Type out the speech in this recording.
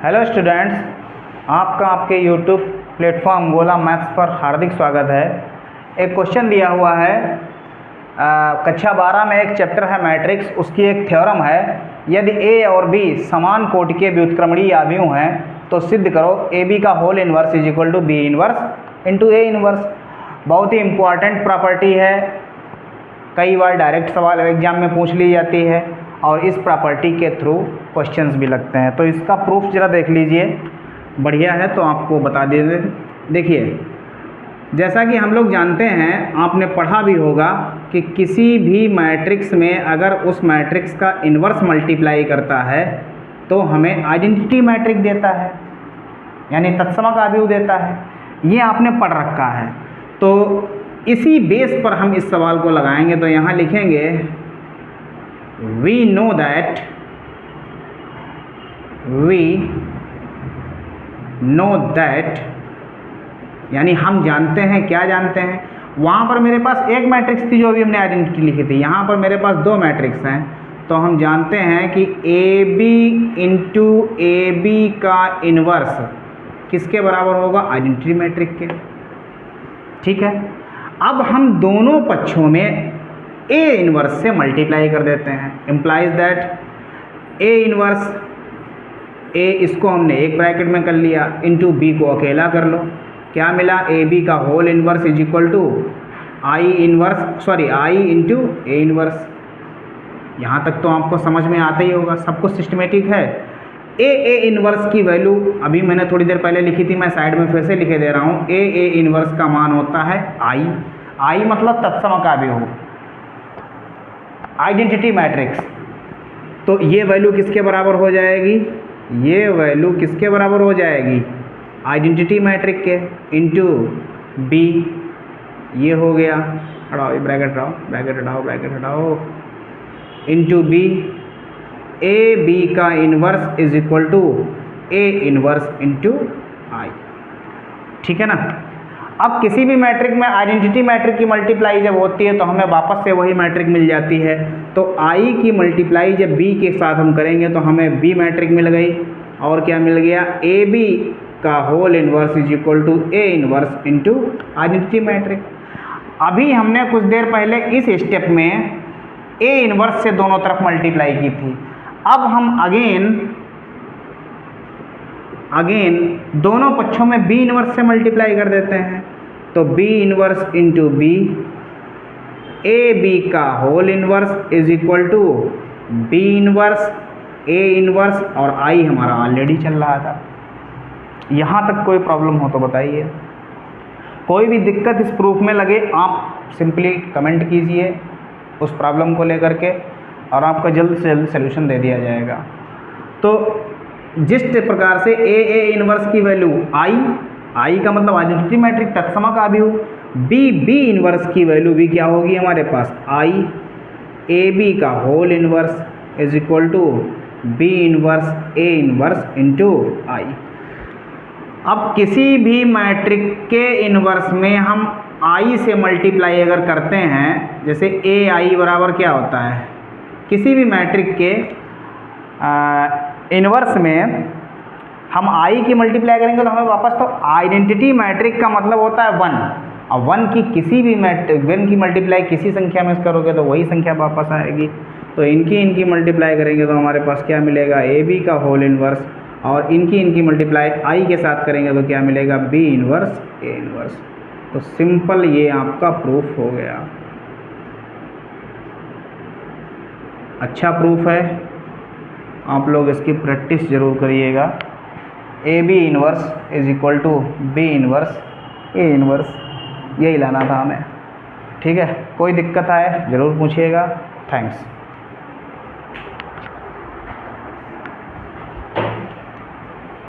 Hello students, आपका आपके YouTube platform गोला मैथ्स पर हार्दिक स्वागत है। एक क्वेश्चन दिया हुआ है कक्षा 12 में, एक चैप्टर है मैट्रिक्स, उसकी एक थ्योरम है। यदि ए और बी समान कोटि के व्युत्क्रमणीय अवयव हैं तो सिद्ध करो ए बी का whole inverse is equal to B inverse into A inverse. बहुत ही इम्पॉर्टेंट प्रॉपर्टी है, कई बार डायरेक्ट सवाल एग्जाम में पूछ ली जाती है और इस प्रॉपर्टी के थ्रू क्वेश्चंस भी लगते हैं। तो इसका प्रूफ ज़रा देख लीजिए, बढ़िया है तो आपको बता दीजिए। देखिए, जैसा कि हम लोग जानते हैं, आपने पढ़ा भी होगा कि किसी भी मैट्रिक्स में अगर उस मैट्रिक्स का इन्वर्स मल्टीप्लाई करता है तो हमें आइडेंटिटी मैट्रिक्स देता है, यानी तत्समक अवयव देता है। ये आपने पढ़ रखा है। तो इसी बेस पर हम इस सवाल को लगाएंगे। तो यहाँ लिखेंगे we know that यानी हम जानते हैं, क्या जानते हैं। वहाँ पर मेरे पास एक मैट्रिक्स थी जो अभी हमने आइडेंटिटी लिखी थी, यहाँ पर मेरे पास दो मैट्रिक्स हैं। तो हम जानते हैं कि A B into A B का इन्वर्स किसके बराबर होगा? आइडेंटिटी मैट्रिक्स के। ठीक है, अब हम दोनों पक्षों में ए इन्वर्स से मल्टीप्लाई कर देते हैं। इम्प्लाइज दैट ए इन्वर्स, ए इसको हमने एक ब्रैकेट में कर लिया, इंटू बी को अकेला कर लो। क्या मिला? ए बी का whole inverse is equal to I into A inverse. यहाँ तक तो आपको समझ में आता ही होगा, सब कुछ सिस्टमेटिक है। ए इन्वर्स की वैल्यू अभी मैंने थोड़ी देर पहले लिखी थी, मैं साइड में फिर से लिखे दे रहा हूँ। ए इन्वर्स का मान होता है आई मतलब तत्समक अवयव, आइडेंटिटी मैट्रिक्स। तो ये वैल्यू किसके बराबर हो जाएगी? ये वैल्यू किसके बराबर हो जाएगी? आइडेंटिटी मैट्रिक्स के इंटू बी। ये हो गया, हटाओ ये ब्रैकेट हटाओ, इंटू बी। ए बी का inverse is equal to A inverse into I. ठीक है ना। अब किसी भी मैट्रिक में आइडेंटिटी मैट्रिक की मल्टीप्लाई जब होती है तो हमें वापस से वही मैट्रिक मिल जाती है। तो आई की मल्टीप्लाई जब बी के साथ हम करेंगे तो हमें बी मैट्रिक मिल गई। और क्या मिल गया? ए बी का whole inverse is equal to A inverse into identity matrix. अभी हमने कुछ देर पहले इस स्टेप में ए इन्वर्स से दोनों तरफ मल्टीप्लाई की थी। अब हम अगेन दोनों पक्षों में बी इन्वर्स से मल्टीप्लाई कर देते हैं। तो B inverse into B, A B का whole inverse is equal to B inverse A inverse, और आई हमारा ऑलरेडी चल रहा था। यहाँ तक कोई प्रॉब्लम हो तो बताइए। कोई भी दिक्कत इस प्रूफ में लगे आप सिंपली कमेंट कीजिए उस प्रॉब्लम को लेकर के, और आपका जल्द से जल्द सलूशन दे दिया जाएगा। तो जिस प्रकार से ए इन्वर्स की वैल्यू आई का मतलब आइडेंटिटी मैट्रिक तत्समक अवयव, बी इन्वर्स की वैल्यू भी क्या होगी हमारे पास? आई। ए बी का whole inverse is equal to B inverse A inverse into I. अब किसी भी मैट्रिक के इन्वर्स में हम आई से मल्टीप्लाई अगर करते हैं, जैसे ए आई बराबर क्या होता है? किसी भी मैट्रिक के इन्वर्स में हम आई की मल्टीप्लाई करेंगे तो हमें वापस, तो आइडेंटिटी मैट्रिक का मतलब होता है 1, और 1 की किसी भी मैट्रिक 1 की मल्टीप्लाई किसी संख्या में करोगे तो वही संख्या वापस आएगी। तो इनकी मल्टीप्लाई करेंगे तो हमारे पास क्या मिलेगा? ए बी का होल इन्वर्स, और इनकी मल्टीप्लाई आई के साथ करेंगे तो क्या मिलेगा? B inverse A inverse. तो सिंपल ये आपका प्रूफ हो गया। अच्छा प्रूफ है, आप लोग इसकी प्रैक्टिस ज़रूर करिएगा। A B inverse is equal to B inverse A inverse, यही लाना था हमें। ठीक है, कोई दिक्कत आए ज़रूर पूछिएगा। थैंक्स।